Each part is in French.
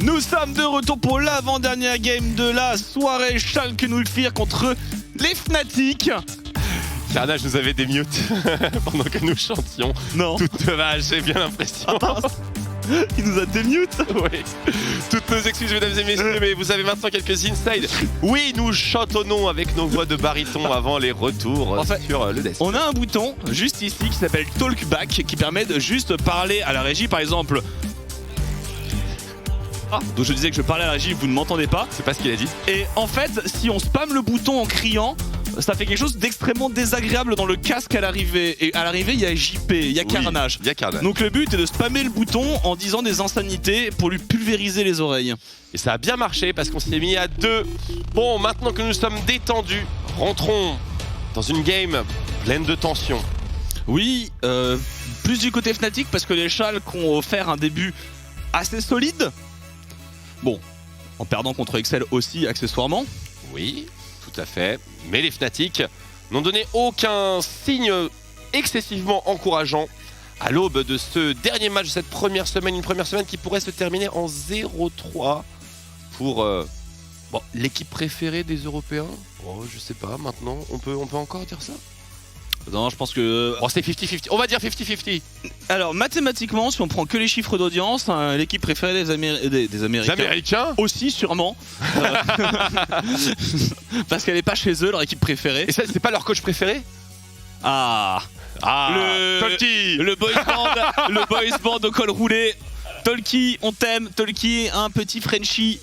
Nous sommes de retour pour l'avant-dernière game de la soirée. Schalke 04 contre les Fnatic. Carnage nous avait des mutes pendant que nous chantions. Non. Toute vache, j'ai bien l'impression. Il nous a démute. Oui. Toutes nos excuses, mesdames et messieurs, mais vous avez maintenant quelques insides. Oui, nous chantonnons avec nos voix de baryton avant les retours En fait, sur le desk. On a un bouton juste ici qui s'appelle Talkback qui permet de juste parler à la régie, par exemple. Ah, donc je disais que je parlais à la régie, vous ne m'entendez pas. C'est pas ce qu'il a dit. Et en fait, si on spamme le bouton en criant, ça fait quelque chose d'extrêmement désagréable dans le casque à l'arrivée. Et à l'arrivée, il y a JP, il y a Carnage. Il y a Carnage. Donc le but est de spammer le bouton en disant des insanités pour lui pulvériser les oreilles. Et ça a bien marché parce qu'on s'est mis à 2. Bon, maintenant que nous sommes détendus, rentrons dans une game pleine de tension. Oui, plus du côté Fnatic parce que les Schalke ont offert un début assez solide. Bon, en perdant contre Excel aussi accessoirement. Oui, tout à fait. Mais les Fnatic n'ont donné aucun signe excessivement encourageant à l'aube de ce dernier match de cette première semaine. Une première semaine qui pourrait se terminer en 0-3 pour bon, l'équipe préférée des Européens. Oh, je sais pas, maintenant, on peut encore dire ça? Non, je pense que... Oh, c'est 50-50, on va dire 50-50. Alors, mathématiquement, si on prend que les chiffres d'audience, l'équipe préférée des Américains... Les Américains aussi, sûrement. Parce qu'elle n'est pas chez eux, leur équipe préférée. Et ça, c'est pas leur coach préféré? Ah, le boys band au col roulé. Tolki, on t'aime. Tolki, un petit Frenchie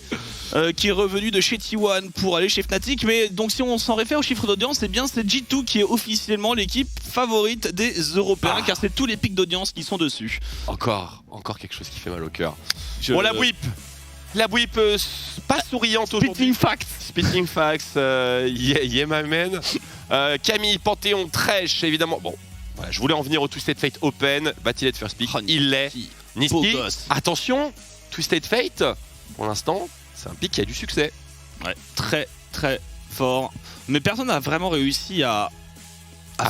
qui est revenu de chez T1 pour aller chez Fnatic. Mais donc si on s'en réfère aux chiffres d'audience, c'est bien c'est G2 qui est officiellement l'équipe favorite des Européens, car c'est tous les pics d'audience qui sont dessus. Encore quelque chose qui fait mal au cœur. Bon, la whip pas souriante aujourd'hui. Spitting facts, yeah my man. Camille, Panthéon, Trèche, évidemment. Bon, voilà, je voulais en venir au Twisted Fate Open. Va-t-il être first pick? Il l'est. Niski, attention, Twisted Fate, pour l'instant, c'est un pick qui a du succès. Ouais. Très très fort. Mais personne n'a vraiment réussi à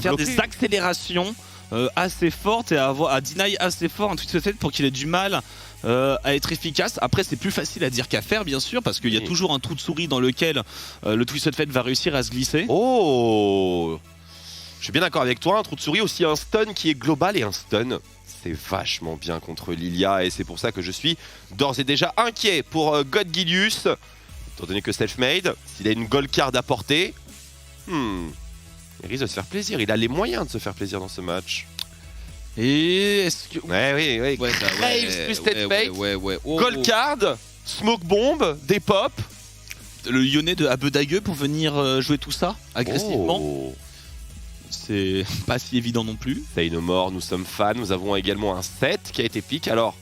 faire des accélérations assez fortes et à deny assez fort un Twisted Fate pour qu'il ait du mal à être efficace. Après, c'est plus facile à dire qu'à faire, bien sûr, parce qu'il y a toujours un trou de souris dans lequel le Twisted Fate va réussir à se glisser. Oh, je suis bien d'accord avec toi, un trou de souris, aussi un stun qui est global, et un stun, c'est vachement bien contre Lilia, et c'est pour ça que je suis d'ores et déjà inquiet pour Godgilius, étant donné que self-made, s'il a une gold card à porter, il risque de se faire plaisir, il a les moyens de se faire plaisir dans ce match. Et est-ce que... Ouais. Craves, Twisted Fate, gold card, smoke bomb, des pop. Le Lyonnais de Abedagueux pour venir jouer tout ça agressivement. Oh. C'est pas si évident non plus. Say no more, nous sommes fans. Nous avons également un set qui a été pick. Alors,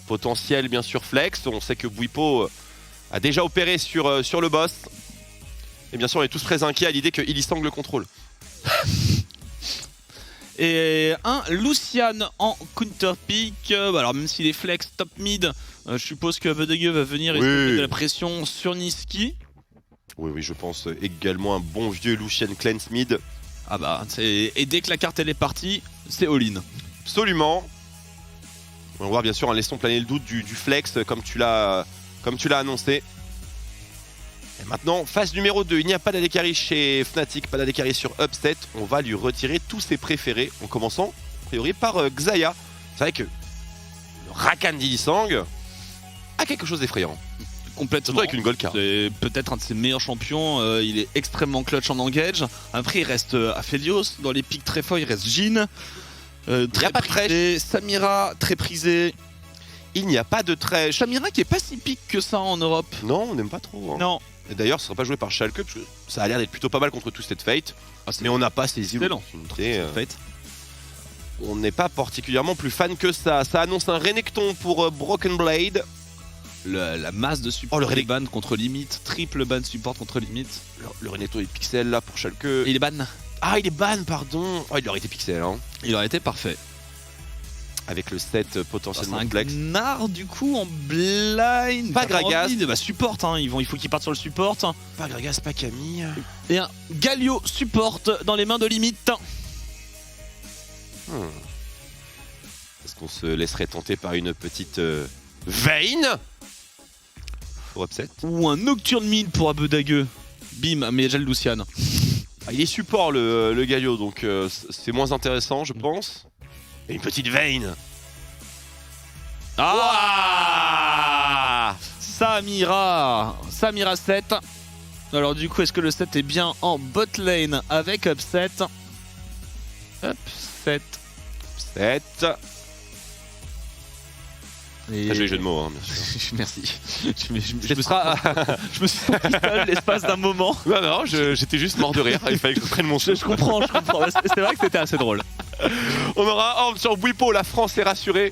potentiel bien sûr flex. On sait que Bwipo a déjà opéré sur le boss. Et bien sûr, on est tous très inquiets à l'idée que Illisang le contrôle. Et un Lucian en counter pick. Alors même s'il est flex top mid, je suppose que Abedagueux va venir et mettre de la pression sur Niski. Oui, je pense également un bon vieux Lucian cleanse mid. Ah bah, et dès que la carte elle est partie, c'est all-in. Absolument. On va voir bien sûr, laissons planer le doute du flex comme tu l'as annoncé. Et maintenant, phase numéro 2, il n'y a pas d'AD carry chez Fnatic, pas d'AD carry sur Upset. On va lui retirer tous ses préférés, en commençant, a priori, par Xayah. C'est vrai que le Rakan d'Illisang a quelque chose d'effrayant. Complètement. Avec une gold card. C'est peut-être un de ses meilleurs champions. Il est extrêmement clutch en engage. Après, il reste Aphelios. Dans les pics très forts, il reste Jhin. Très prisé. Samira, très prisé. Il n'y a pas de Trèche. Samira qui est pas si pique que ça en Europe. Non, on n'aime pas trop. Hein. Non. Et d'ailleurs, ce ne sera pas joué par Schalke, parce que ça a l'air d'être plutôt pas mal contre Twisted Fate. Mais on n'a pas saisi l'opportunité. On n'est pas particulièrement plus fan que ça. Ça annonce un Renekton pour Broken Blade. La masse de support, le ban contre limite, triple ban support contre limite. Le Renekton est pixel là pour Schalke. Et il est ban. Ah, il est ban, pardon. Oh, il aurait été pixel. Hein. Il aurait été parfait. Avec le set potentiellement flex. C'est un Gnar du coup en blind. Pas Gragas. Bah support, hein. Il faut qu'il parte sur le support. Pas Gragas, pas Camille. Et un Galio support dans les mains de limite. Est-ce qu'on se laisserait tenter par une petite Vayne? pour upset. Ou un Nocturne Mid pour Abedagueux. Bim, mais déjà le Lucian. Ah, il est support le Galio, donc c'est moins intéressant, je pense. Et une petite Vayne. Ah, Samira 7. Alors du coup, est-ce que le 7 est bien en bot lane avec upset? Upset. 7. Et... Ah, joli jeu de mots, hein, bien sûr. Merci. Je me suis senti seul l'espace d'un moment. Non, j'étais juste mort de rire. Il fallait que je prenne mon Je comprends. C'est vrai que c'était assez drôle. On aura Horn sur Bwipo, la France est rassurée.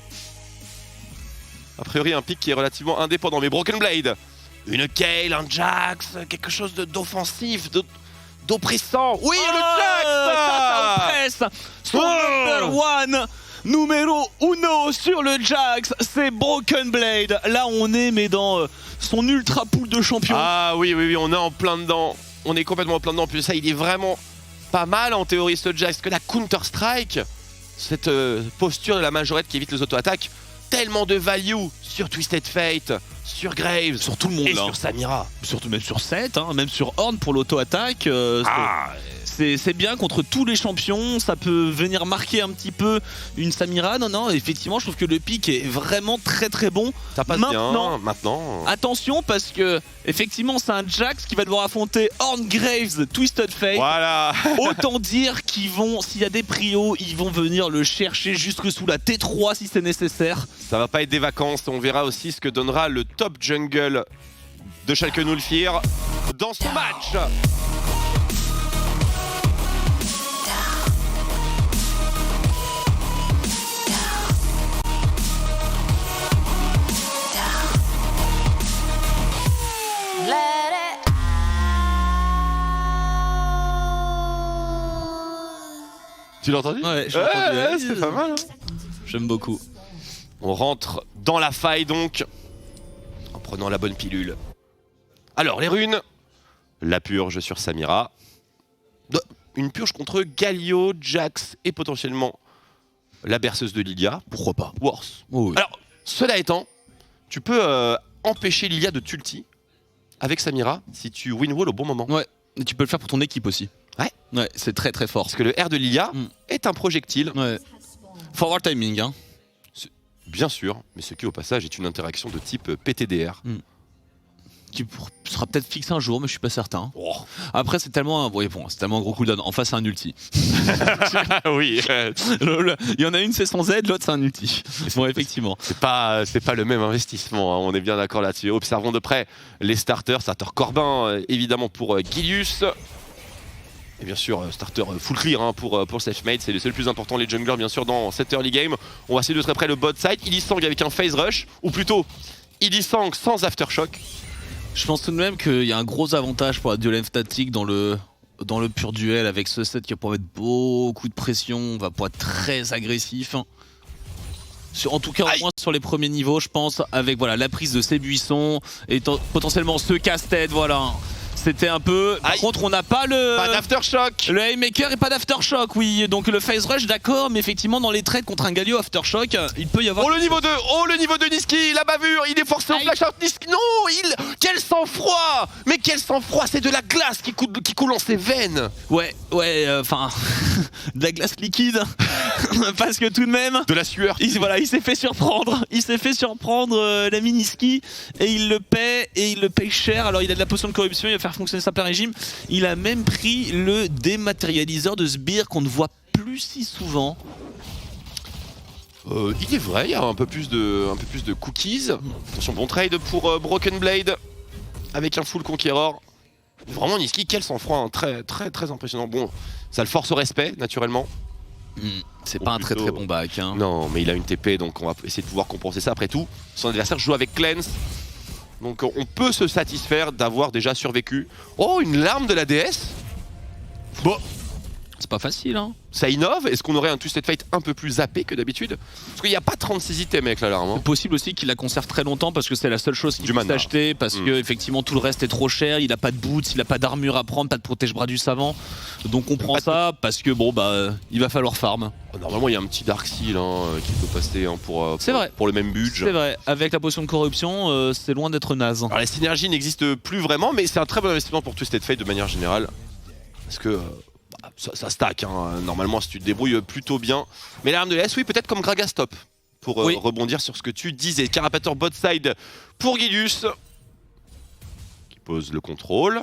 A priori, un pick qui est relativement indépendant. Mais Broken Blade, une Kayle, un Jax, quelque chose d'offensif, d'oppressant. Oui, le Jax ça oppresse. Son numéro 1 sur le Jax, c'est Broken Blade. Là, on est mais dans son ultra pool de champions. Ah oui, on est en plein dedans. On est complètement en plein dedans. Puis ça, il est vraiment pas mal en théorie ce Jax. Que la Counter-Strike, cette posture de la majorette qui évite les auto-attaques, tellement de value sur Twisted Fate, sur Graves, sur tout le monde et là. Sur Samira. Surtout même sur 7, hein, même sur Horn pour l'auto-attaque. C'est bien contre tous les champions, ça peut venir marquer un petit peu une Samira. Non, effectivement, je trouve que le pick est vraiment très très bon. Ça passe bien maintenant. Attention parce que effectivement, c'est un Jax qui va devoir affronter Horn, Graves, Twisted Fate. Voilà. Autant dire qu'ils vont, s'il y a des prios, ils vont venir le chercher jusque sous la T3 si c'est nécessaire. Ça va pas être des vacances, on verra aussi ce que donnera le top jungle de Schalke 04 dans ce match. Tu l'as entendu? Ouais, j'ai entendu. C'est pas mal. Hein. J'aime beaucoup. On rentre dans la faille donc, en prenant la bonne pilule. Alors, les runes. La purge sur Samira. Une purge contre Galio, Jax et potentiellement la berceuse de Lilia. Pourquoi pas? Worse. Oh oui. Alors, cela étant, tu peux empêcher Lilia de tulti avec Samira si tu win wall au bon moment. Ouais, et tu peux le faire pour ton équipe aussi. Ouais, c'est très très fort. Parce que le R de Lilia est un projectile. Ouais. Forward timing, hein. Bien sûr, mais ce qui au passage est une interaction de type PTDR. Qui sera peut-être fixé un jour, mais je suis pas certain. Oh. Après, c'est tellement c'est tellement un gros cooldown. En face, c'est un ulti. Oui. Il y en a une, c'est sans Z, l'autre, c'est un ulti. Bon, effectivement. C'est pas le même investissement, hein, on est bien d'accord là-dessus. Observons de près les starters. Starter Corbin, évidemment, pour Gilius. Et bien sûr, starter full clear hein, pour Safemate. C'est le plus important, les junglers, bien sûr, dans cette early game. On va essayer de très près le bot side. Illisang avec un phase rush, ou plutôt Illisang sans aftershock. Je pense tout de même qu'il y a un gros avantage pour la duel statique dans le pur duel avec ce set qui va pouvoir mettre beaucoup de pression, va pouvoir être très agressif. En tout cas, au moins sur les premiers niveaux, je pense, avec voilà, la prise de ces buissons et potentiellement ce casse-tête, voilà. C'était un peu... Par contre, on n'a pas le... Pas d'aftershock. Le haymaker et pas d'aftershock, oui. Donc le phase rush, d'accord, mais effectivement, dans les trades contre un Galio aftershock, il peut y avoir... Oh, le niveau 2. Oh, le niveau 2 Niski. La bavure. Il est forcé au flash out. Niski. Non, quel sang-froid. Mais quel sang-froid. C'est de la glace qui coule en ses veines. Ouais, enfin... de la glace liquide. Parce que tout de même... De la sueur. Il s'est fait surprendre. Il s'est fait surprendre l'ami Niski. Et il le paie. Et il le paye cher. Alors il a de la potion de corruption. Il va faire fonctionner sa plein régime. Il a même pris le dématérialiseur de sbire qu'on ne voit plus si souvent. Il est vrai, il y a un peu plus de cookies. Attention, bon trade pour Broken Blade avec un full Conqueror. Vraiment Niski, quel sang-froid, hein. Très très très impressionnant. Bon, ça le force au respect naturellement. C'est pas un très très bon back. Hein. Non, mais il a une TP, donc on va essayer de pouvoir compenser ça. Après tout, son adversaire joue avec Cleanse. Donc on peut se satisfaire d'avoir déjà survécu. Oh, une larme de la déesse. Bon, C'est pas facile, hein. Ça innove. Est-ce qu'on aurait un Twisted Fate un peu plus zappé que d'habitude? Parce qu'il n'y a pas 36 items avec l'alarme. C'est possible aussi qu'il la conserve très longtemps parce que c'est la seule chose qu'il puisse acheter. Parce que effectivement tout le reste est trop cher. Il a pas de boots, il a pas d'armure à prendre, pas de protège-bras du savant. Donc on prend ça parce que bon bah il va falloir farm. Normalement il y a un petit Dark Seal qui peut passer pour le même budget. C'est vrai, avec la potion de corruption, c'est loin d'être naze. Alors les synergies n'existent plus vraiment, mais c'est un très bon investissement pour Twisted Fate de manière générale. Parce que ça stack, hein. Normalement si tu te débrouilles plutôt bien. Mais l'arme de l'S, oui, peut-être comme Gragastop. Pour rebondir sur ce que tu disais. Carapateur bot side pour Gilius. Qui pose le contrôle.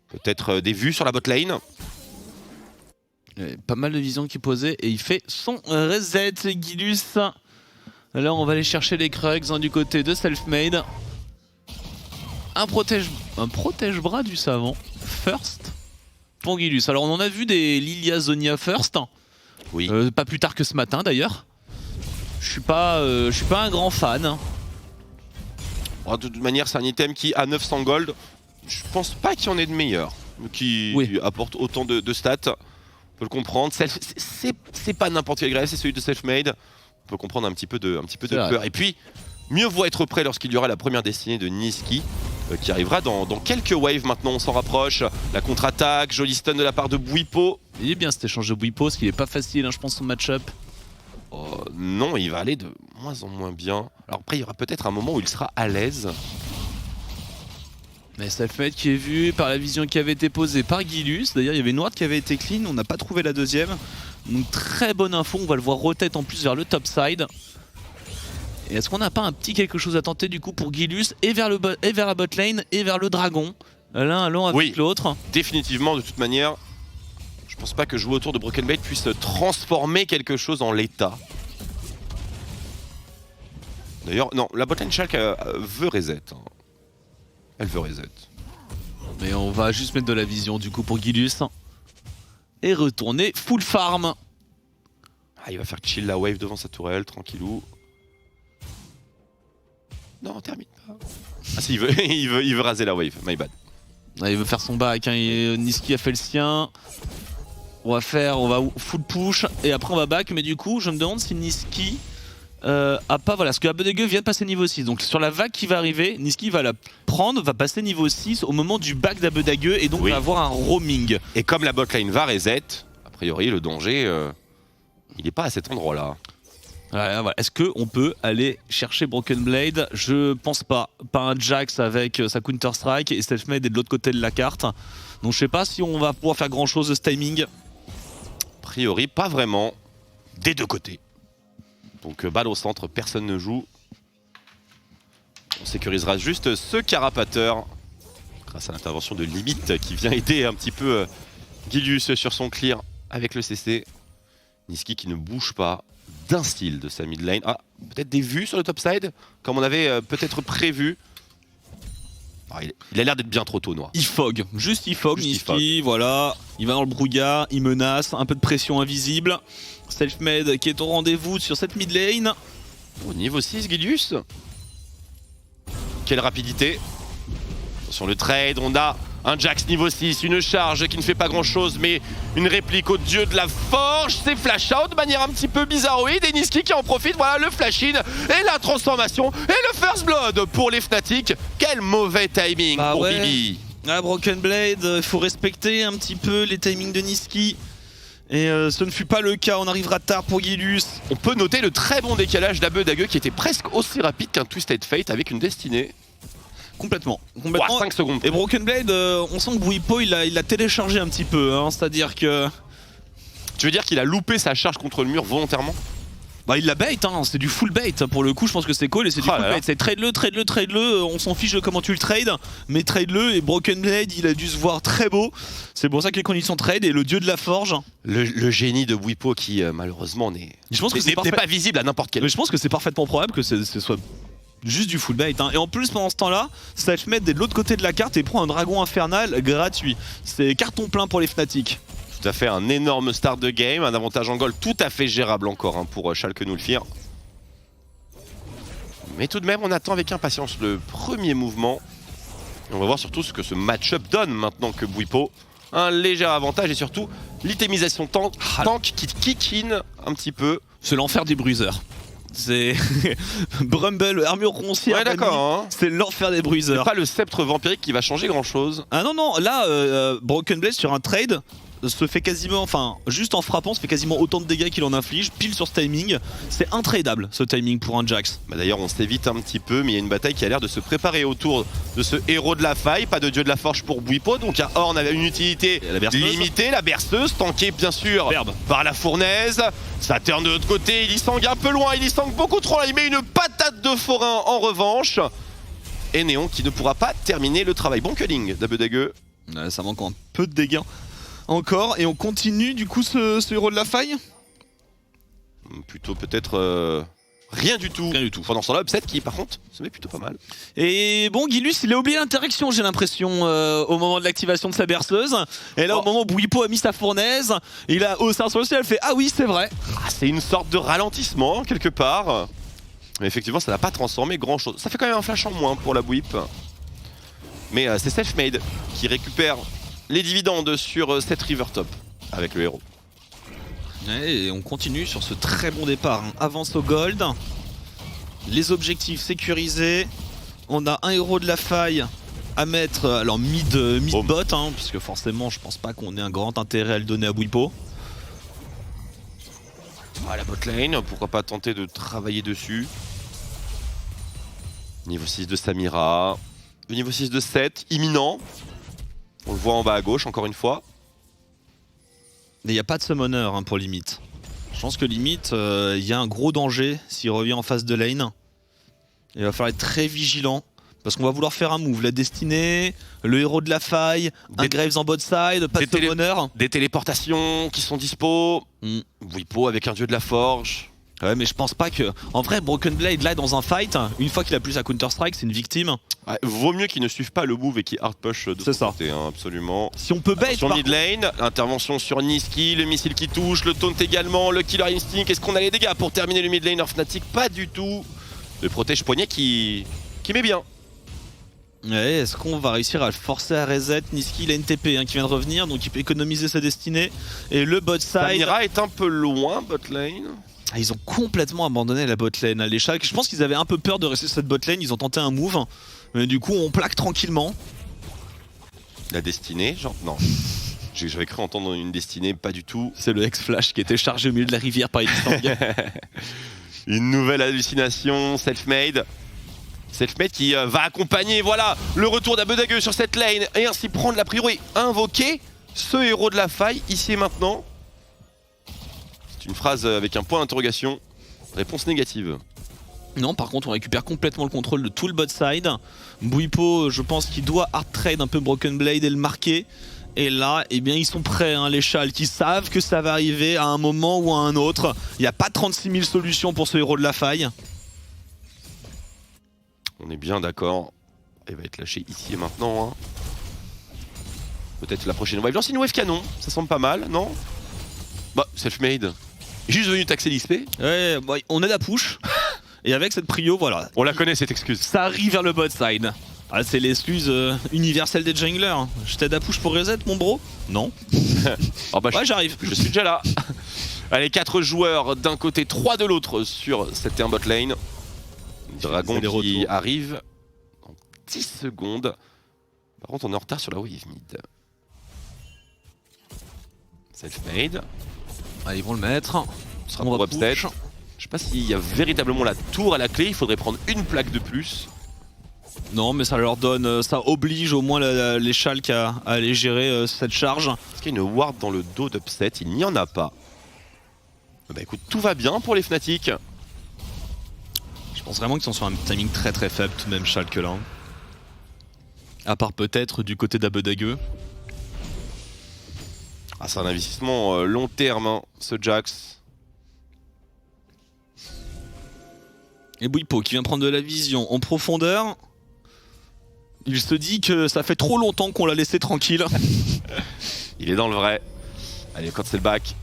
Peut-être des vues sur la bot lane. Pas mal de visions qui posait et il fait son reset, Gilius. Là on va aller chercher les Krugs du côté de Selfmade. Un protège-bras du savant. First. Pour Gilius. Alors on en a vu des Lilia Zonia First. Oui. Pas plus tard que ce matin d'ailleurs. Je suis pas un grand fan. De toute manière c'est un item qui à 900 gold, je pense pas qu'il y en ait de meilleur. Qui apporte autant de stats. On peut le comprendre. C'est pas n'importe quel grave, c'est celui de Selfmade. On peut comprendre un petit peu de peur. Et puis mieux vaut être prêt lorsqu'il y aura la première destinée de Niski. Qui arrivera dans quelques waves maintenant, on s'en rapproche. La contre-attaque, joli stun de la part de Bwipo. Il est bien cet échange de Bwipo, parce qu'il est pas facile, hein, je pense, son match-up. Non, il va aller de moins en moins bien. Alors après, il y aura peut-être un moment où il sera à l'aise. Mais Selfmade qui est vu par la vision qui avait été posée par Gilius. D'ailleurs, il y avait une ward qui avait été clean, on n'a pas trouvé la deuxième. Donc très bonne info, on va le voir rotate en plus vers le top side. Et est-ce qu'on n'a pas un petit quelque chose à tenter du coup pour Gilius et vers la bot lane et vers le dragon, l'un allant avec l'autre? Définitivement, de toute manière, je pense pas que jouer autour de Broken Blade puisse transformer quelque chose en l'état. D'ailleurs, non, la bot lane Shulk veut reset. Hein. Elle veut reset. Mais on va juste mettre de la vision du coup pour Gilius. Et retourner full farm. Ah, il va faire chill la wave devant sa tourelle, tranquillou. Non, termine pas. Ah si, il veut raser la wave, my bad. Ah, il veut faire son back, hein. Niski a fait le sien. On va full push et après on va back, mais du coup je me demande si Niski a pas, voilà, parce que Abedege vient de passer niveau 6. Donc sur la vague qui va arriver, Niski va la prendre, va passer niveau 6 au moment du back d'Abedege et donc va avoir un roaming. Et comme la botlane va reset, a priori le danger, il n'est pas à cet endroit là. Voilà. Est-ce qu'on peut aller chercher Broken Blade? Je pense pas. Pas un Jax avec sa Counter Strike et Selfmade est de l'autre côté de la carte. Donc je sais pas si on va pouvoir faire grand chose de ce timing. A priori pas vraiment. Des deux côtés. Donc balle au centre, personne ne joue. On sécurisera juste ce carapateur. Grâce à l'intervention de Limite qui vient aider un petit peu Gilius sur son clear avec le CC. Niski qui ne bouge pas. D'un style de sa mid lane. Ah, peut-être des vues sur le top side, comme on avait peut-être prévu. Ah, il a l'air d'être bien trop tôt, Noir. Il fog, juste Niski, voilà. Il va dans le brouillard, il menace, un peu de pression invisible. Selfmade qui est au rendez-vous sur cette mid lane. Au niveau 6, Gilius. Quelle rapidité. Sur le trade, on a un Jax niveau 6, une charge qui ne fait pas grand chose, mais une réplique au dieu de la forge. C'est flash out de manière un petit peu bizarroïde. Et Niski qui en profite, voilà le flash in et la transformation et le first blood pour les Fnatic. Quel mauvais timing pour Bibi. Ah, Broken Blade, il faut respecter un petit peu les timings de Niski. Et ce ne fut pas le cas, on arrivera tard pour Gilius. On peut noter le très bon décalage d'Abedege qui était presque aussi rapide qu'un Twisted Fate avec une destinée. Complètement. Wow, 5 secondes. Et Broken Blade, on sent que Bwipo il a téléchargé un petit peu, hein, c'est-à-dire que... Tu veux dire qu'il a loupé sa charge contre le mur volontairement? Bah il la bait, hein, c'est du full bait pour le coup, je pense que c'est cool et c'est du full bait. C'est trade-le, on s'en fiche de comment tu le trades, mais trade-le et Broken Blade il a dû se voir très beau. C'est pour ça que les conditions trade et le dieu de la forge. Le génie de Bwipo qui malheureusement n'est pas visible à n'importe quel. Mais je pense que c'est parfaitement probable que ce soit juste du full bait, hein. Et en plus pendant ce temps-là, Selfmade est de l'autre côté de la carte et prend un dragon infernal gratuit. C'est carton plein pour les Fnatic. Tout à fait, un énorme start de game, un avantage en gold tout à fait gérable encore, hein, pour Schalke 04. Mais tout de même, on attend avec impatience le premier mouvement. Et on va voir surtout ce que ce match-up donne maintenant que Bwipo a un léger avantage et surtout L'itémisation tank qui kick in un petit peu. C'est l'enfer des bruiseurs. C'est Brumble, armure roncière. Ouais, d'accord. Hein. C'est l'enfer des bruiseurs. C'est pas le sceptre vampirique qui va changer grand chose. Ah non, là, Broken Blade sur un trade se fait quasiment, enfin, juste en frappant, se fait quasiment autant de dégâts qu'il en inflige, pile sur ce timing. C'est intradable ce timing pour un Jax. Bah d'ailleurs, on s'évite un petit peu, mais il y a une bataille qui a l'air de se préparer autour de ce héros de la faille. Pas de dieu de la forge pour Bwipo, donc un Horn avait une utilité limitée. La berceuse, tankée bien sûr par la fournaise. Ça turn de l'autre côté, il y sangue un peu loin, il y sangue beaucoup trop là. Il met une patate de forain en revanche. Et Néon qui ne pourra pas terminer le travail. Bon culling d'Abedague. Ça manque un peu de dégâts. Encore, et on continue du coup ce héros de la faille. Plutôt peut-être rien du tout. Rien du tout. Pendant ce temps-là, Upset qui par contre se met plutôt pas mal. Et bon, Guilus il a oublié l'interaction, j'ai l'impression, au moment de l'activation de sa berceuse. Et là au moment où Bwipo a mis sa fournaise, il a haussé un sourcil, elle fait ah oui c'est vrai. Ah, c'est une sorte de ralentissement quelque part. Mais effectivement ça n'a pas transformé grand chose. Ça fait quand même un flash en moins pour la Bwip. Mais c'est Selfmade qui récupère les dividendes sur cette river top avec le héros. Et on continue sur ce très bon départ. Avance au gold. Les objectifs sécurisés. On a un héros de la faille à mettre, alors mid bot, hein, puisque forcément je pense pas qu'on ait un grand intérêt à le donner à Bwipo. Ah, la bot lane, pourquoi pas tenter de travailler dessus. Niveau 6 de Samira. Le niveau 6 de 7, imminent. On le voit en bas à gauche, encore une fois. Mais il n'y a pas de summoner hein, pour Limite. Je pense que Limite, il y a un gros danger s'il revient en face de lane. Il va falloir être très vigilant. Parce qu'on va vouloir faire un move. La destinée, le héros de la faille, un Graves en bot side, pas de summoner. Des téléportations qui sont dispo. Bwipo avec un dieu de la forge. Ouais mais je pense pas que... En vrai Broken Blade là dans un fight, une fois qu'il a plus sa Counter Strike c'est une victime. Ouais, vaut mieux qu'il ne suive pas le move et qu'il hard push de son côté, hein, absolument. Si on peut bait sur mid lane, intervention sur Niski, le missile qui touche, le taunt également, le killer instinct. Est-ce qu'on a les dégâts pour terminer le mid laner Fnatic? Pas du tout. Le protège poignet qui met bien. Ouais, est-ce qu'on va réussir à le forcer à reset? Niski il a une TP hein, qui vient de revenir donc il peut économiser sa destinée. Et le bot side... Samira est un peu loin bot lane. Ah, ils ont complètement abandonné la botlane à l'échec. Je pense qu'ils avaient un peu peur de rester sur cette botlane, ils ont tenté un move. Mais du coup on plaque tranquillement. La destinée, genre non. J'avais cru entendre une destinée, pas du tout. C'est le X-Flash qui était chargé au milieu de la rivière par Edith. Une nouvelle hallucination, Selfmade. Selfmade qui va accompagner, voilà, le retour d'Abedague sur cette lane et ainsi prendre la priorité. Invoquer ce héros de la faille, ici et maintenant. C'est une phrase avec un point d'interrogation. Réponse négative. Non, par contre, on récupère complètement le contrôle de tout le bot side. Bwipo, je pense qu'il doit hard trade un peu Broken Blade et le marquer. Et là, eh bien, ils sont prêts, hein, les châles, qui savent que ça va arriver à un moment ou à un autre. Il n'y a pas 36 000 solutions pour ce héros de la faille. On est bien d'accord. Il va être lâché ici et maintenant. Hein. Peut-être la prochaine wave. Lance une wave canon, ça semble pas mal, non? Bah, Selfmade. Juste venu taxer l'XP. Ouais, bah, on a la push. Et avec cette prio, voilà. On la connaît cette excuse. Ça arrive vers le bot side. Ah, c'est l'excuse universelle des junglers. Je t'aide à push pour reset, mon bro? Non. Oh bah, ouais, j'arrive. Je suis déjà là. Allez, 4 joueurs d'un côté, 3 de l'autre sur cette bot lane. Dragon qui arrive en 10 secondes. Par contre, on est en retard sur la wave mid. Selfmade. Ah, ils vont le mettre. Ce sera pour Upset. Je sais pas s'il y a véritablement la tour à la clé. Il faudrait prendre une plaque de plus. Non, mais ça leur donne, ça oblige au moins les Shulk à aller gérer cette charge. Est-ce qu'il y a une ward dans le dos d'Upset? Il n'y en a pas. Bah écoute, tout va bien pour les Fnatic. Je pense vraiment qu'ils sont sur un timing très très faible, tout de même Shulk là. À part peut-être du côté d'Abedague. Ah, c'est un investissement long terme, hein, ce Jax. Et Bwipo qui vient prendre de la vision en profondeur. Il se dit que ça fait trop longtemps qu'on l'a laissé tranquille. Il est dans le vrai. Allez, quand c'est le back.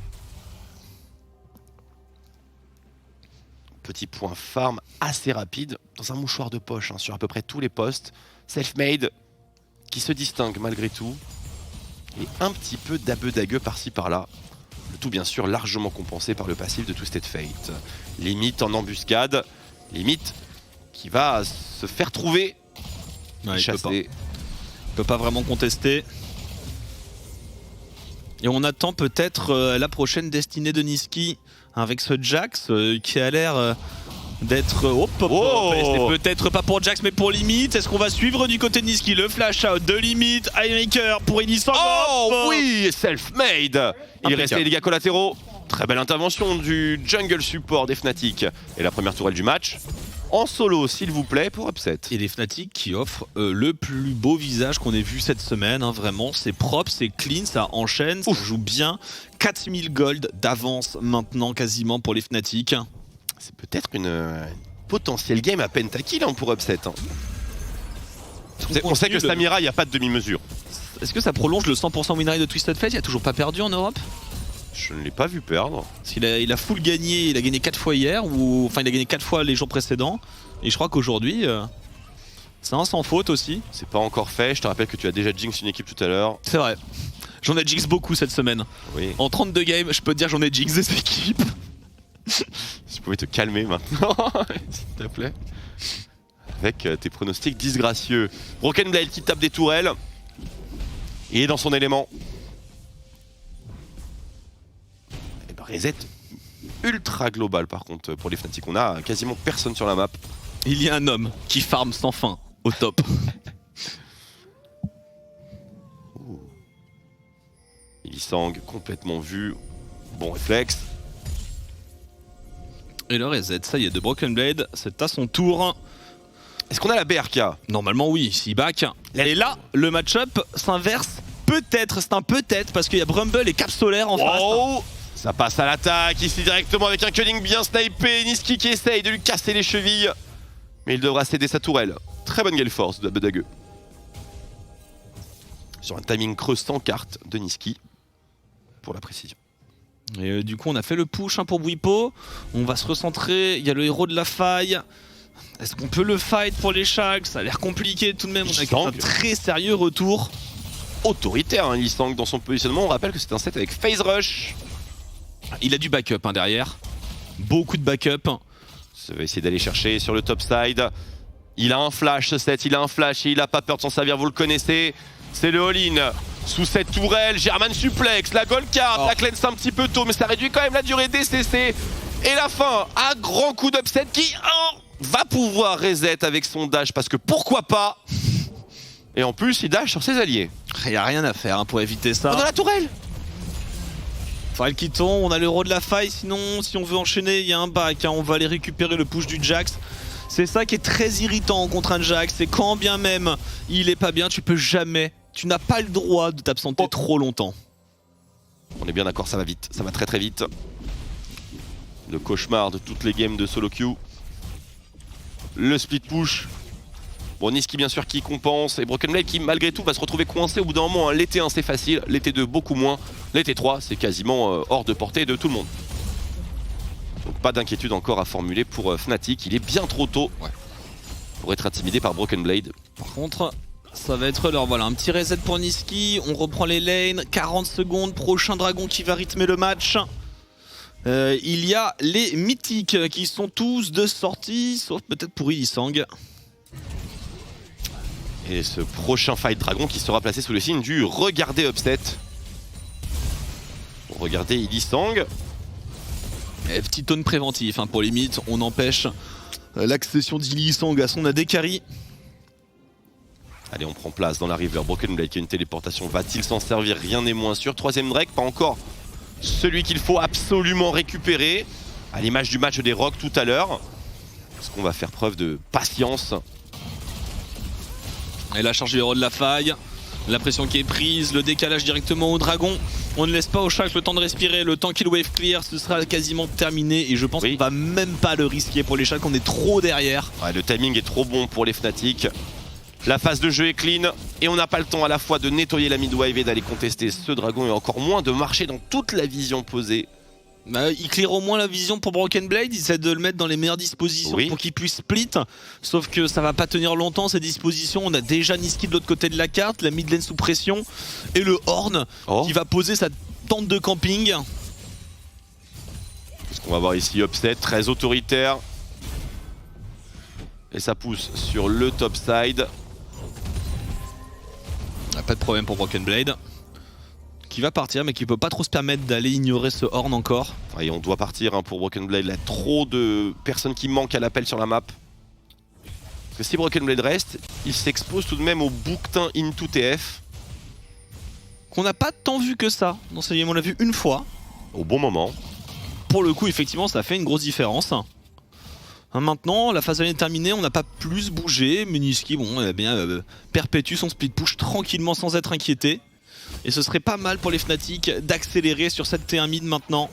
Petit point farm assez rapide dans un mouchoir de poche hein, sur à peu près tous les postes. Selfmade qui se distingue malgré tout. Et un petit peu d'abeu-dagueux par-ci par-là. Le tout bien sûr largement compensé par le passif de Twisted Fate. Limite en embuscade, limite qui va se faire trouver. Ouais, il peut pas vraiment contester. Et on attend peut-être la prochaine destinée de Nisqy avec ce Jax qui a l'air d'être... C'est peut-être pas pour Jax mais pour Limite. Est-ce qu'on va suivre du côté de Nisqy le flash out de Limite? Haymaker pour Inisong. Oui, self-made. Il reste les dégâts collatéraux. Très belle intervention du jungle support des Fnatic. Et la première tourelle du match en solo s'il vous plaît pour Upset. Et les Fnatic qui offrent le plus beau visage qu'on ait vu cette semaine, hein, vraiment c'est propre, c'est clean, ça enchaîne, ça joue bien. 4000 gold d'avance maintenant quasiment pour les Fnatic. C'est peut-être une potentielle game à pentakill hein, pour Upset. Hein. On sait que Samira, il n'y a pas de demi-mesure. Est-ce que ça prolonge le 100% win rate de Twisted Fate? Il a toujours pas perdu en Europe? Je ne l'ai pas vu perdre. Il a full gagné, il a gagné 4 fois hier, enfin il a gagné 4 fois les jours précédents. Et je crois qu'aujourd'hui, c'est un sans faute aussi. C'est pas encore fait, je te rappelle que tu as déjà jinx une équipe tout à l'heure. C'est vrai, j'en ai jinx beaucoup cette semaine. Oui. En 32 games, je peux te dire j'en ai jinx des équipes. Si tu pouvais te calmer maintenant, s'il te plaît. Avec tes pronostics disgracieux. Broken Blade qui tape des tourelles. Il est dans son élément. Et ben reset ultra global par contre pour les Fnatic. On a quasiment personne sur la map. Il y a un homme qui farm sans fin au top. Ilisang complètement vu. Bon réflexe. Et le reset, ça y est, de Broken Blade, c'est à son tour. Est-ce qu'on a la BRK? Normalement oui, s'il back. Et là, le match-up s'inverse peut-être, c'est un peut-être parce qu'il y a Brumble et Cap Solaire en face. Ça passe à l'attaque, ici directement avec un cunning bien snipé. Nisqy qui essaye de lui casser les chevilles. Mais il devra céder sa tourelle. Très bonne gale force de Abeu-Dagueux. Sur un timing creux sans carte de Nisqy. Pour la précision. Et du coup on a fait le push hein, pour Bwipo. On va se recentrer, il y a le héros de la faille. Est-ce qu'on peut le fight pour les Shags? Ça a l'air compliqué tout de même, on a un très sérieux retour. Autoritaire hein, Ilisang dans son positionnement, on rappelle que c'est un set avec Phase Rush. Il a du backup hein, derrière, beaucoup de backup. Ça va essayer d'aller chercher sur le top side. Il a un flash ce set, il a un flash et il a pas peur de s'en servir, vous le connaissez. C'est le all-in sous cette tourelle, German suplex, la gold card, la cleanse un petit peu tôt mais ça réduit quand même la durée DCC. Et la fin, un grand coup d'upset qui va pouvoir reset avec son dash parce que pourquoi pas. Et en plus il dash sur ses alliés. Il n'y a rien à faire hein, pour éviter ça. On a la tourelle. Faille qui tombe, on a l'euro de la faille, sinon si on veut enchaîner il y a un back, hein, on va aller récupérer le push du Jax. C'est ça qui est très irritant contre un Jax, c'est quand bien même il est pas bien, tu n'as pas le droit de t'absenter trop longtemps. On est bien d'accord, ça va vite, ça va très très vite. Le cauchemar de toutes les games de solo queue. Le split push. Bon, Nisqy bien sûr qui compense et Broken Blade qui malgré tout va se retrouver coincé au bout d'un moment. Hein. L'été 1 c'est facile, l'été 2 beaucoup moins, l'été 3 c'est quasiment hors de portée de tout le monde. Donc pas d'inquiétude encore à formuler pour Fnatic, il est bien trop tôt pour être intimidé par Broken Blade. Par contre, ça va être l'heure, voilà, un petit reset pour Nisqy, on reprend les lanes, 40 secondes, prochain dragon qui va rythmer le match. Il y a les mythiques qui sont tous de sortie, sauf peut-être pour Ilisang. Et ce prochain fight dragon qui sera placé sous le signe du regardez upset. Regardez Ilisang. Petit tone préventif hein, pour limite, on empêche l'accession d'Ilisang à son AD carry. Allez, on prend place dans la river. Broken Blade qui a une téléportation, va-t-il s'en servir? Rien n'est moins sûr. Troisième Drake, pas encore celui qu'il faut absolument récupérer. À l'image du match des Rocks tout à l'heure. Est-ce qu'on va faire preuve de patience? Et la charge du héros de la faille, la pression qui est prise, le décalage directement au dragon. On ne laisse pas au Shax le temps de respirer, le temps qu'il wave clear, ce sera quasiment terminé. Et je pense qu'on va même pas le risquer pour les Shax, on est trop derrière. Ouais, le timing est trop bon pour les Fnatic. La phase de jeu est clean et on n'a pas le temps à la fois de nettoyer la midwave et d'aller contester ce dragon et encore moins de marcher dans toute la vision posée Bah, il clear au moins la vision pour Broken Blade, il essaie de le mettre dans les meilleures dispositions pour qu'il puisse split. Sauf que ça va pas tenir longtemps ces dispositions. On a déjà Nisqy de l'autre côté de la carte, la mid lane sous pression et le Horn qui va poser sa tente de camping. Ce qu'on va voir ici, Upset, très autoritaire. Et ça pousse sur le top side. Pas de problème pour Broken Blade. Qui va partir mais qui peut pas trop se permettre d'aller ignorer ce Horn encore. Et on doit partir pour Broken Blade, il y a trop de personnes qui manquent à l'appel sur la map. Parce que si Broken Blade reste, il s'expose tout de même au bouquetin into TF. Qu'on n'a pas tant vu que ça dans ce game, on l'a vu une fois. Au bon moment. Pour le coup effectivement ça fait une grosse différence. Maintenant la phase est terminée, on n'a pas plus bougé, mais Nisqy bon, eh bien, perpétue son split push tranquillement sans être inquiété. Et ce serait pas mal pour les Fnatic d'accélérer sur cette T1 mid maintenant.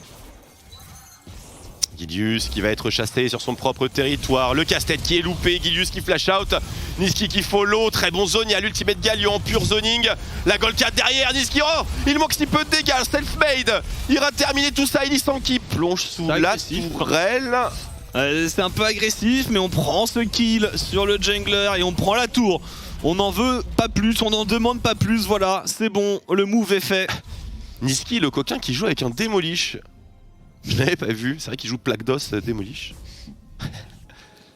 Gidius qui va être chassé sur son propre territoire. Le casse-tête qui est loupé. Gidius qui flash out. Nisqy qui follow. Très bon zone. Il y a l'ultimate Galio en pur zoning. La Gold 4 derrière. Nisqy. Oh, il manque si peu de dégâts. Self-made. Il va terminer tout ça. Ilisan qui plonge sous la tourelle. C'est un peu agressif, mais on prend ce kill sur le jungler et on prend la tour. On n'en veut pas plus, on n'en demande pas plus, voilà, c'est bon, le move est fait. Nisqy, le coquin qui joue avec un Démolish. Je l'avais pas vu, c'est vrai qu'il joue Plaque d'os Démolish.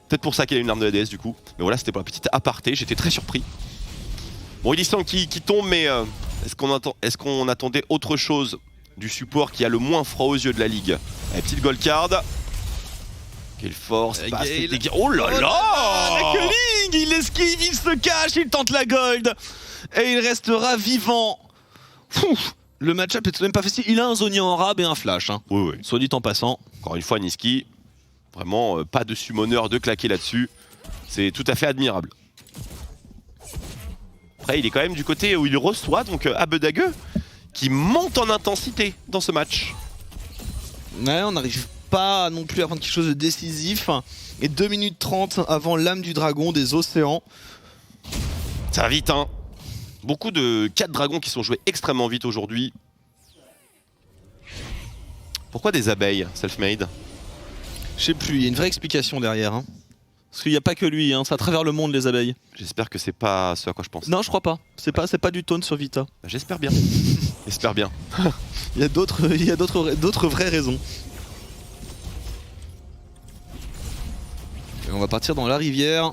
Peut-être pour ça qu'il a une arme de ADS du coup. Mais voilà, c'était pour la petite aparté, j'étais très surpris. Bon, Ilisan qui tombe, mais est-ce qu'on attendait autre chose du support qui a le moins froid aux yeux de la ligue? La petite gold card. Quelle force, oh là là, Culling, il esquive, il se cache, il tente la gold. Et il restera vivant. Le match-up est tout de même pas facile. Il a un Zonia en rab et un flash. Oui. Soit dit en passant. Encore une fois, Nisqy, vraiment pas de summoner de claquer là-dessus. C'est tout à fait admirable. Après, il est quand même du côté où il reçoit, donc Abedague, qui monte en intensité dans ce match. Ouais, on n'arrive pas non plus à prendre quelque chose de décisif. Et 2 minutes 30 avant l'âme du dragon des océans. Ça va vite, hein. Beaucoup de 4 dragons qui sont joués extrêmement vite aujourd'hui. Pourquoi des abeilles self-made? Je sais plus, il y a une vraie explication derrière. Parce qu'il n'y a pas que lui, c'est à travers le monde les abeilles. J'espère que c'est pas ce à quoi je pense. Non, je crois pas. C'est pas du taunt sur Vita. J'espère bien. J'espère bien. Il y a d'autres vraies raisons. Et on va partir dans la rivière.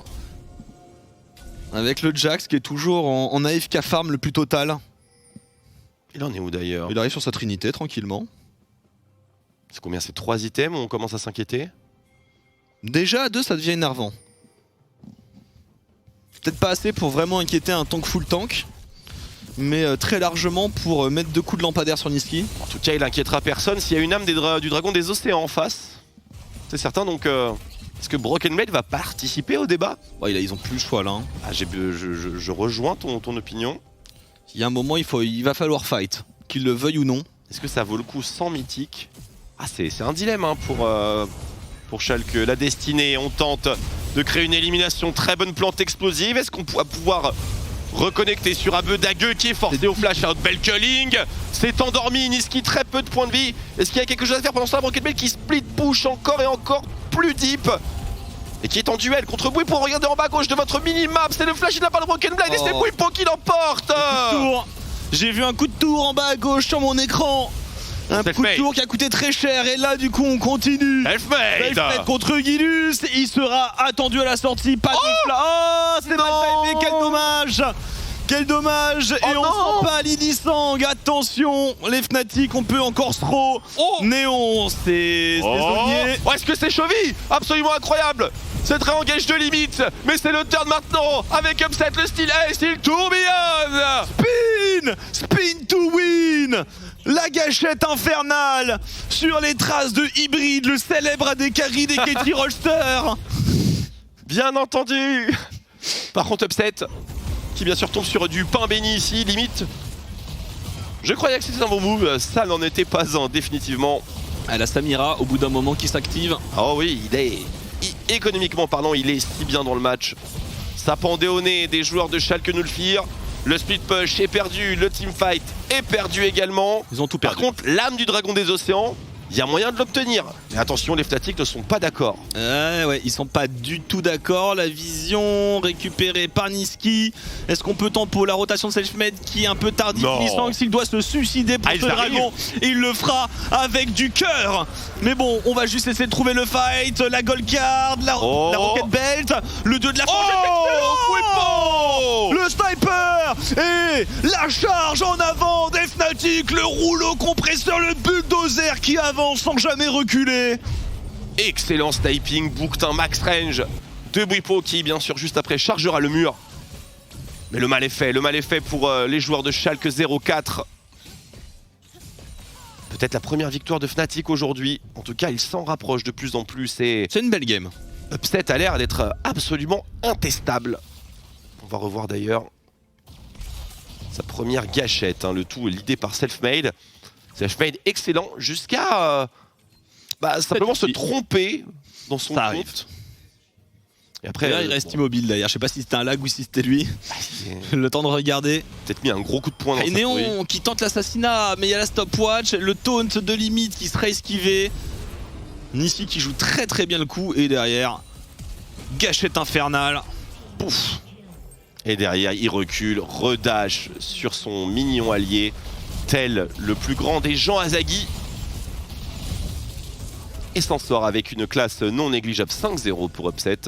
Avec le Jax qui est toujours en AFK farm le plus total. Il en est où d'ailleurs? Il arrive sur sa trinité tranquillement. C'est combien? C'est 3 items, on commence à s'inquiéter? Déjà à 2 ça devient énervant. Peut-être pas assez pour vraiment inquiéter un tank full tank. Mais très largement pour mettre 2 coups de lampadaire sur Nisqy. En tout cas il inquiétera personne s'il y a une âme du dragon des océans en face. C'est certain, donc est-ce que Broken Blade va participer au débat? Ouais, ils ont plus le choix là. Ah, je rejoins ton opinion. Il y a un moment il va falloir fight, qu'il le veuille ou non. Est-ce que ça vaut le coup sans mythique? Ah, c'est un dilemme pour Schalke. La destinée, on tente de créer une élimination, très bonne plante explosive. Est-ce qu'on va pouvoir reconnecter sur Abedague qui est forcé au flash out? Bell culling, c'est endormi, Nisqy très peu de points de vie. Est-ce qu'il y a quelque chose à faire pendant ce temps? Broken Blade qui split push encore et encore plus deep. Et qui est en duel contre Bwipo. Regardez en bas à gauche de votre mini-map, c'est le flash, il n'a pas le Broken Blade et c'est Bwipo qui l'emporte. J'ai vu un coup de tour en bas à gauche sur mon écran. Un coup de tour qui a coûté très cher et là du coup on continue. Self-made contre Gilus, il sera attendu à la sortie, pas de flash. Oh, c'est mal fait, quel dommage. Quel dommage. Et on sent pas Lily Sang. Attention, les Fnatic, on peut encore throw. Néon, c'est Zonier. Est-ce que c'est Chovy? Absolument incroyable. C'est très engage de limite, mais c'est le turn maintenant avec Upset, le style Ace, il tourbillonne. Spin to win. La gâchette infernale sur les traces de Hybrid, le célèbre ADC des Katie Rolster. Bien entendu. Par contre Upset, qui bien sûr tombe sur du pain béni ici, limite. Je croyais que c'était un bon move, ça n'en était pas un, définitivement. La Samira, au bout d'un moment, qui s'active. Oh oui, économiquement parlant, il est si bien dans le match. Ça pendait au nez des joueurs de Schalke Nulfir. Le split push est perdu, le teamfight est perdu également. Ils ont tout perdu. Par contre, l'âme du dragon des océans il y a moyen de l'obtenir. Mais attention, les Fnatic ne sont pas d'accord. Ouais, ils sont pas du tout d'accord. La vision récupérée par Niski. Est-ce qu'on peut tempo la rotation de Selfmade qui est un peu tardive? S'il doit se suicider pour ce dragon, il le fera avec du cœur. Mais bon, on va juste essayer de trouver le fight. La gold card, la rocket belt, le 2 de la le sniper et la charge en avant des Fnatic, le rouleau compresseur, le bulldozer qui avance sans jamais reculer. Excellent sniping, booked un max range de Bwipo qui bien sûr juste après chargera le mur. Mais le mal est fait pour les joueurs de Schalke 04. Peut-être la première victoire de Fnatic aujourd'hui. En tout cas, il s'en rapproche de plus en plus et c'est une belle game. Upset a l'air d'être absolument intestable. On va revoir d'ailleurs sa première gâchette, hein. Le tout est l'idée par Selfmade. Selfmade excellent jusqu'à simplement se tromper dans son compte. Et après, là, il reste immobile d'ailleurs. Je sais pas si c'était un lag ou si c'était lui. Le temps de regarder. Peut-être mis un gros coup de poing dans sa Néon qui tente l'assassinat, mais il y a la stopwatch, le taunt de limite qui sera esquivé. Nissi qui joue très très bien le coup et derrière, gâchette infernale. Pouf. Et derrière, il recule, redash sur son mignon allié, tel le plus grand des Jean Azagi. Et s'en sort avec une classe non négligeable 5-0 pour Upset.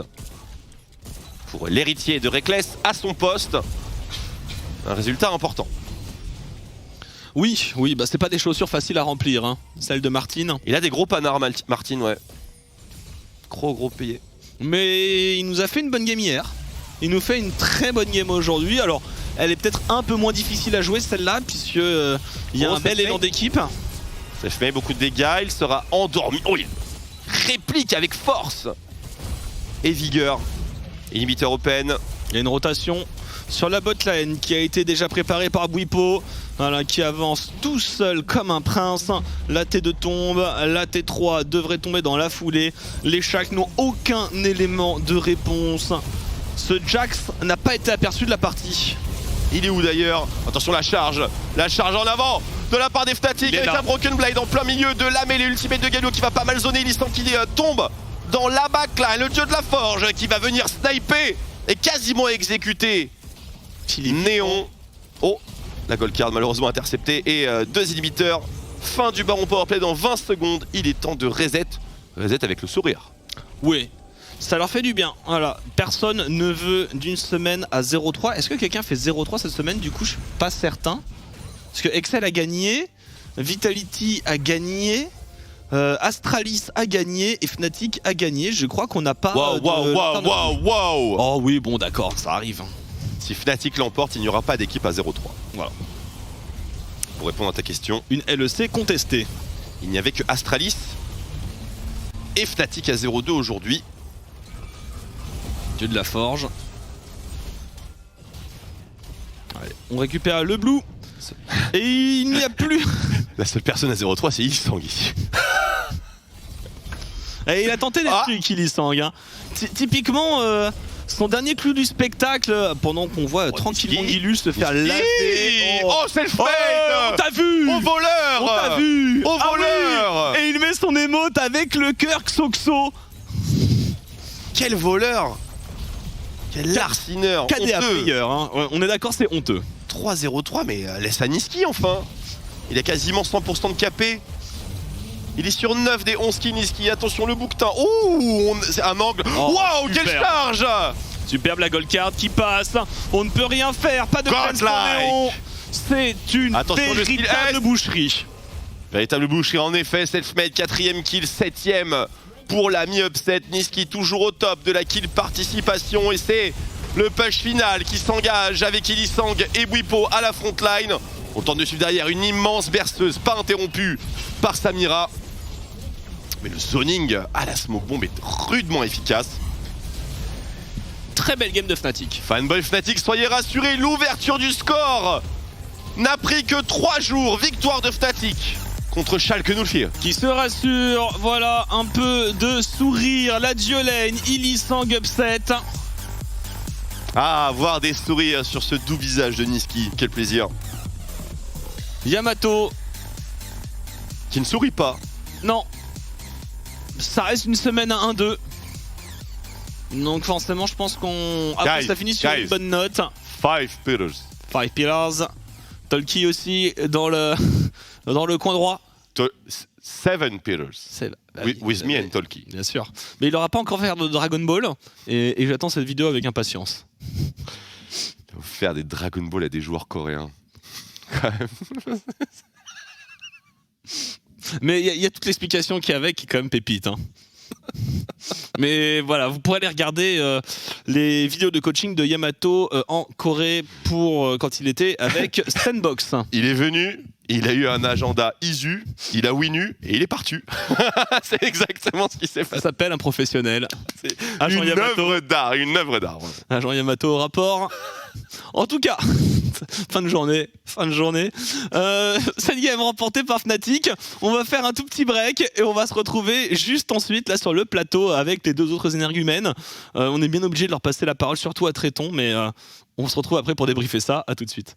Pour l'héritier de Reckless à son poste. Un résultat important. Oui, bah c'est pas des chaussures faciles à remplir, hein. Celle de Martin. Il a des gros panards, Martin, ouais. Gros payé. Mais il nous a fait une bonne game hier. Il nous fait une très bonne game aujourd'hui. Alors, elle est peut-être un peu moins difficile à jouer celle-là, puisque il y a un bel élan d'équipe. Ça fait beaucoup de dégâts, il sera endormi. Oh, il réplique avec force et vigueur. Inhibiteur open. Il y a une rotation sur la bot lane qui a été déjà préparée par Bwipo. Voilà, qui avance tout seul comme un prince. La T2 tombe, la T3 devrait tomber dans la foulée. Les Sharks n'ont aucun élément de réponse. Ce Jax n'a pas été aperçu de la partie. Il est où d'ailleurs? Attention, la charge en avant de la part des Fnatic avec un Broken Blade en plein milieu de la mêlée. Ultimate de Galio qui va pas mal zoner. L'Istan qui tombe dans la backline. Le dieu de la forge qui va venir sniper et quasiment exécuter Néon. Oh, la gold card malheureusement interceptée et 2 inhibiteurs. Fin du Baron Powerplay dans 20 secondes. Il est temps de reset. Reset avec le sourire. Oui. Ça leur fait du bien, voilà. Personne ne veut d'une semaine à 0-3. Est-ce que quelqu'un fait 0-3 cette semaine? Du coup, je suis pas certain. Parce que Excel a gagné, Vitality a gagné, Astralis a gagné et Fnatic a gagné. Je crois qu'on n'a pas... Wow. Oh oui, bon d'accord, ça arrive. Si Fnatic l'emporte, il n'y aura pas d'équipe à 0-3. Voilà. Pour répondre à ta question. Une LEC contestée. Il n'y avait que Astralis et Fnatic à 0-2 aujourd'hui. Dieu de la forge. Allez, on récupère le blue. Et il n'y a plus. La seule personne à 0-3 c'est Illisang ici. Et il a tenté des trucs Illisang, hein. Typiquement son dernier clou du spectacle pendant qu'on voit tranquillement Gilus se faire laver. Oh Selfmade, on t'a vu. Au voleur. On t'a vu. Au voleur. Oui. Et il met son émote avec le cœur Xoxo. Quel voleur. Quel larcineur. KDA player, hein. On est d'accord, c'est honteux. 3-0-3, mais laisse à Niski enfin. Il a quasiment 100% de KP. Il est sur 9 des 11 kills Niski. Attention le bouquetin. Ouh, c'est un angle. Waouh, quelle charge. Superbe la gold card qui passe. On ne peut rien faire. Pas de Néon. C'est une véritable boucherie. Véritable boucherie en effet. Selfmade 4ème kill, 7ème pour la mi-upset. Niski toujours au top de la kill participation. Et c'est le push final qui s'engage avec Illisang et Bwipo à la frontline. On tente de suivre derrière une immense berceuse, pas interrompue par Samira. Mais le zoning à la smoke bomb est rudement efficace. Très belle game de Fnatic. Fanboy Fnatic, soyez rassurés, l'ouverture du score n'a pris que 3 jours. Victoire de Fnatic contre Schalke 04. Qui se rassure, voilà, un peu de sourire. La Diolane, Illisang upset. Ah, voir des sourires sur ce doux visage de Niski, quel plaisir. Yamato qui ne sourit pas. Non. Ça reste une semaine à 1-2. Donc forcément, je pense qu'on... Après, ça finit sur une bonne note. 5 pillars. 5 pillars. Tolki aussi dans le coin droit. 7 pillars. With me and Tolki. Bien sûr. Mais il n'aura pas encore fait de Dragon Ball. Et j'attends cette vidéo avec impatience. Il va faire des Dragon Ball à des joueurs coréens. Mais il y a toute l'explication qu'il y a avec qui est quand même pépite. Hein. Mais voilà, vous pourrez aller regarder les vidéos de coaching de Yamato en Corée pour quand il était avec Sandbox. Il est venu, il a eu un agenda ISU, il a winu et il est parti. C'est exactement ce qui s'est passé. Ça s'appelle un professionnel. C'est une œuvre d'art, une œuvre d'art. Agent Yamato au rapport. En tout cas, fin de journée. Cette game remportée par Fnatic. On va faire un tout petit break et on va se retrouver juste ensuite là sur le plateau avec les deux autres énergumènes. On est bien obligé de leur passer la parole, surtout à Tréton, mais on se retrouve après pour débriefer ça. À tout de suite.